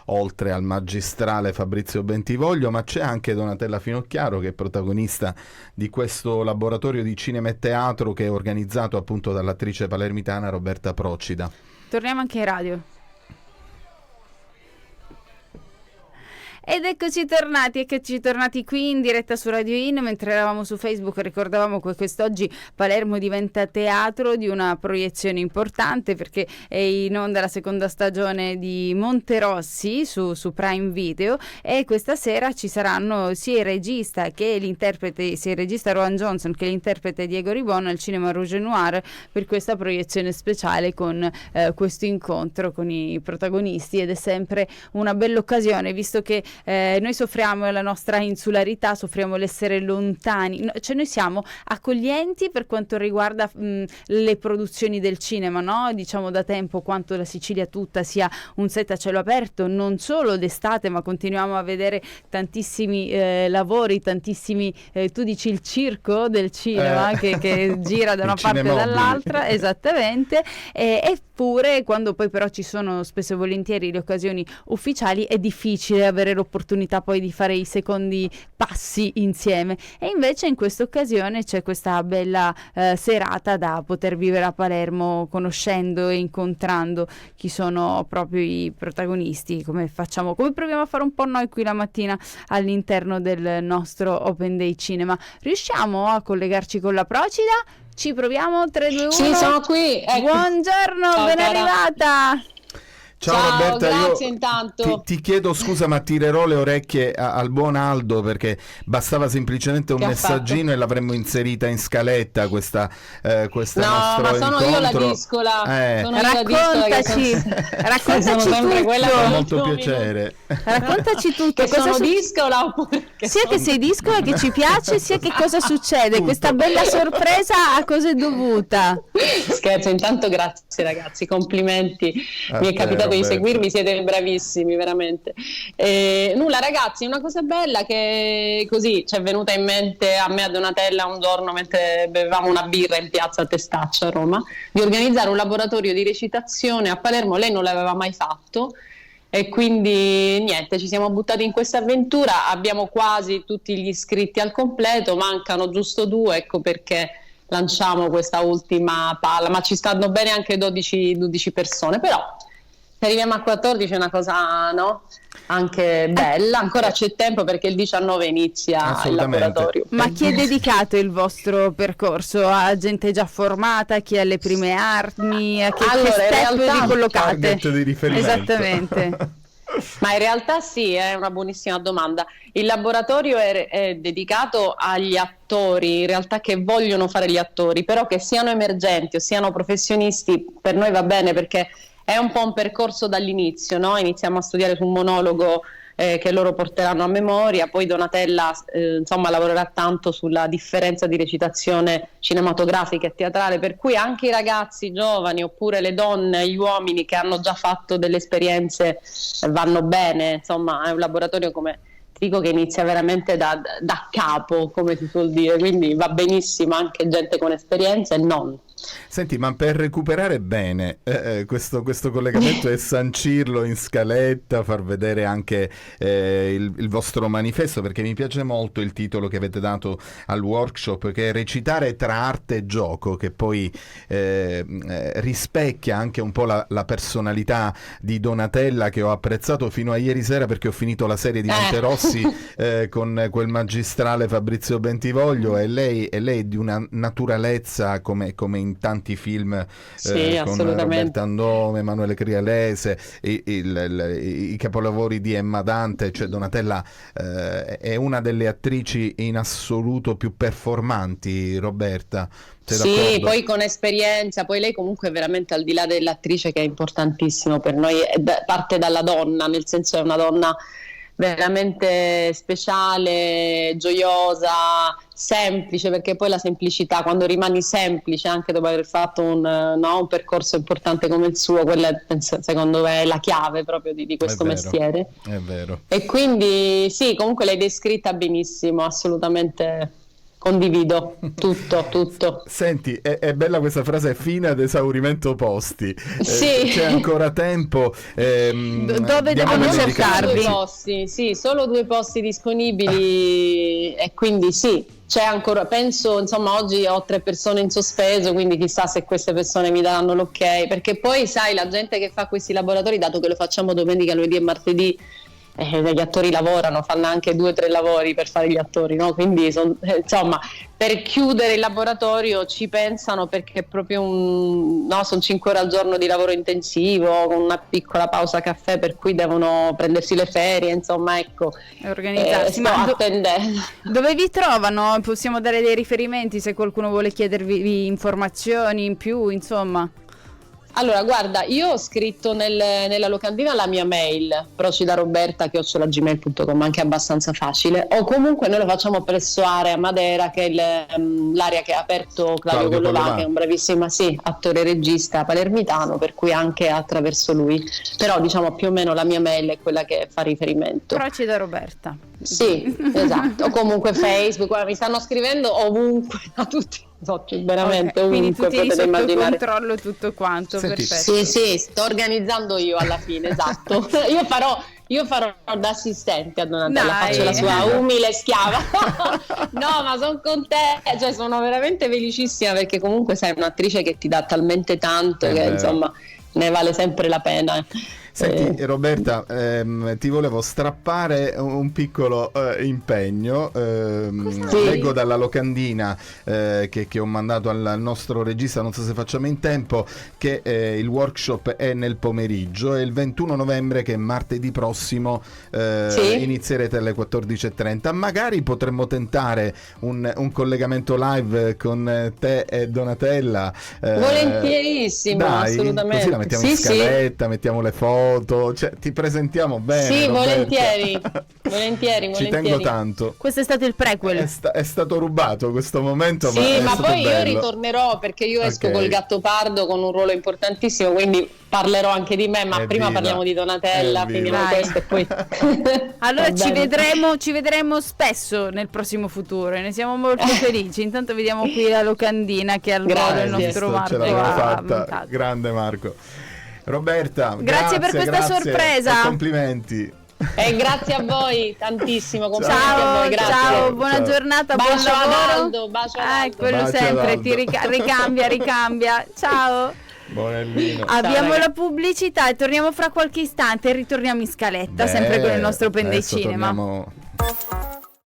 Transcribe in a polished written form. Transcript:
Oltre al magistrale Fabrizio Bentivoglio, ma c'è anche Donatella Finocchiaro, che è protagonista di questo laboratorio di cinema e teatro che è organizzato appunto dall'attrice palermitana Roberta Procida. Torniamo anche in radio. Ed eccoci tornati qui in diretta su Radio In. Mentre eravamo su Facebook ricordavamo che quest'oggi Palermo diventa teatro di una proiezione importante, perché è in onda la seconda stagione di Monterossi su Prime Video, e questa sera ci saranno sia il regista Rowan Johnson che l'interprete Diego Ribon al Cinema Rouge Noir per questa proiezione speciale con questo incontro con i protagonisti, ed è sempre una bella occasione, visto che noi soffriamo la nostra insularità, soffriamo l'essere lontani, cioè noi siamo accoglienti per quanto riguarda le produzioni del cinema, no? Diciamo da tempo quanto la Sicilia tutta sia un set a cielo aperto, non solo d'estate, ma continuiamo a vedere tantissimi lavori, tantissimi, tu dici il circo del cinema che gira da una parte e dall'altra, esattamente, eppure quando poi però ci sono spesso e volentieri le occasioni ufficiali è difficile avere l'opportunità poi di fare i secondi passi insieme, e invece in questa occasione c'è questa bella serata da poter vivere a Palermo, conoscendo e incontrando chi sono proprio i protagonisti, come proviamo a fare un po' noi qui la mattina all'interno del nostro Open Day Cinema. Riusciamo a collegarci con la Procida? Ci proviamo? 3, 2, 1. Sì, sono qui. Ecco. Buongiorno, ciao, ben cara. arrivata. Ciao Roberta, grazie io intanto. ti chiedo scusa, ma tirerò le orecchie al buon Aldo, perché bastava semplicemente un messaggino e l'avremmo inserita in scaletta questa nostro ma sono incontro. io la discola. Raccontaci sempre tutto. quella Con con molto 8 piacere. Raccontaci tutto. Che sono discola oppure sia che sei discola, che ci piace, sia che cosa succede. Questa bella sorpresa a cosa è dovuta? Scherzo, intanto grazie ragazzi, complimenti. Mi è capitato di seguirmi, siete bravissimi veramente. Nulla ragazzi, una cosa bella che così ci è venuta in mente a me, a Donatella, un giorno mentre bevevamo una birra in piazza Testaccio a Roma, di organizzare un laboratorio di recitazione a Palermo. Lei non l'aveva mai fatto e quindi niente, ci siamo buttati in questa avventura. Abbiamo quasi tutti gli iscritti al completo, mancano giusto 2, ecco perché lanciamo questa ultima palla, ma ci stanno bene anche 12 persone, però se arriviamo a 14 è una cosa, no? Anche bella, ancora c'è tempo perché il 19 inizia il laboratorio. Ma chi è dedicato il vostro percorso? A gente già formata, chi ha le prime armi, a che step vi collocate? Target di riferimento. Esattamente. Ma in realtà sì, è una buonissima domanda. Il laboratorio è dedicato agli attori, in realtà che vogliono fare gli attori, però che siano emergenti o siano professionisti, per noi va bene, perché è un po' un percorso dall'inizio, no? Iniziamo a studiare su un monologo che loro porteranno a memoria, poi Donatella insomma lavorerà tanto sulla differenza di recitazione cinematografica e teatrale, per cui anche i ragazzi giovani oppure le donne, gli uomini che hanno già fatto delle esperienze vanno bene. Insomma è un laboratorio, come dico, che inizia veramente da capo, come si suol dire, quindi va benissimo anche gente con esperienza e non. Senti, ma per recuperare bene questo collegamento e sancirlo in scaletta, far vedere anche il vostro manifesto, perché mi piace molto il titolo che avete dato al workshop, che è Recitare tra arte e gioco, che poi rispecchia anche un po' la personalità di Donatella, che ho apprezzato fino a ieri sera, perché ho finito la serie di Monterossi con quel magistrale Fabrizio Bentivoglio, e lei è di una naturalezza come in tanti film con Roberto Andome, Emanuele Crialese, i capolavori di Emma Dante. Cioè Donatella è una delle attrici in assoluto più performanti, Roberta. Sì, poi con esperienza, poi lei comunque è veramente, al di là dell'attrice, che è importantissimo per noi, parte dalla donna, nel senso è una donna veramente speciale, gioiosa, semplice, perché poi la semplicità, quando rimani semplice anche dopo aver fatto un percorso importante come il suo, quella secondo me è la chiave proprio di questo mestiere. È vero. E quindi sì, comunque l'hai descritta benissimo, assolutamente condivido tutto. Senti, è bella questa frase, fine ad esaurimento posti. Sì. C'è ancora tempo. Dove devono cercarvi? Solo 2 posti disponibili e quindi sì. C'è ancora, penso, insomma, oggi ho 3 persone in sospeso, quindi chissà se queste persone mi daranno l'ok, perché poi sai, la gente che fa questi laboratori, dato che lo facciamo domenica, lunedì e martedì, gli attori lavorano, fanno anche 2-3 lavori per fare gli attori, no? Quindi insomma, per chiudere il laboratorio ci pensano, perché è proprio sono 5 ore al giorno di lavoro intensivo con una piccola pausa caffè, per cui devono prendersi le ferie, insomma, ecco, organizzarsi. sto attendendo. Dove vi trovano? Possiamo dare dei riferimenti se qualcuno vuole chiedervi informazioni in più, insomma. Allora, guarda, io ho scritto nella locandina la mia mail, procidaroberta@gmail.com, anche abbastanza facile, o comunque noi lo facciamo presso Area Madera, che è l'area che ha aperto Claudio Collolà, che è un bravissimo attore e regista palermitano, per cui anche attraverso lui, però diciamo più o meno la mia mail è quella che fa riferimento. Procida Roberta. Sì, esatto, o comunque Facebook, guarda, mi stanno scrivendo ovunque, a tutti. Veramente ovunque, quindi tutti potete sotto immaginare. Controllo tutto quanto. Senti, perfetto. Sì, sto organizzando io alla fine, esatto. Io farò da assistente a Donatella, faccio la sua umile schiava. No, ma sono contenta, cioè sono veramente felicissima, perché comunque sei un'attrice che ti dà talmente tanto che insomma ne vale sempre la pena. Senti Roberta, ti volevo strappare un piccolo impegno. Leggo dalla locandina che ho mandato al nostro regista, non so se facciamo in tempo, che il workshop è nel pomeriggio, e il 21 novembre, che è martedì prossimo, inizierete alle 14:30. Magari potremmo tentare un collegamento live con te e Donatella. Volentierissimo, dai, assolutamente. Così la mettiamo in scaletta, mettiamo le foto, cioè ti presentiamo bene. Sì, Roberta. volentieri. Ci tengo tanto. Questo è stato il prequel. È stato rubato questo momento, sì, ma poi bello. Io ritornerò, perché io esco col Gattopardo con un ruolo importantissimo, quindi parlerò anche di me, ma prima parliamo di Donatella, finiamo questo e poi allora ci vedremo spesso nel prossimo futuro, e ne siamo molto felici. Intanto vediamo qui la locandina che al volo il nostro Marco ce l'abbiamo fatta. montato. Grande Marco. Roberta, grazie per questa sorpresa. Complimenti. E grazie a voi tantissimo. Ciao, a voi, grazie. Ciao, buona giornata, buon lavoro. Bacio ad Aldo. Quello bacio sempre, ad Aldo. ti ricambia. Ciao. Bonellino. Abbiamo ragazzi. la pubblicità e torniamo fra qualche istante e ritorniamo in scaletta, sempre con il nostro Penday adesso Cinema. torniamo.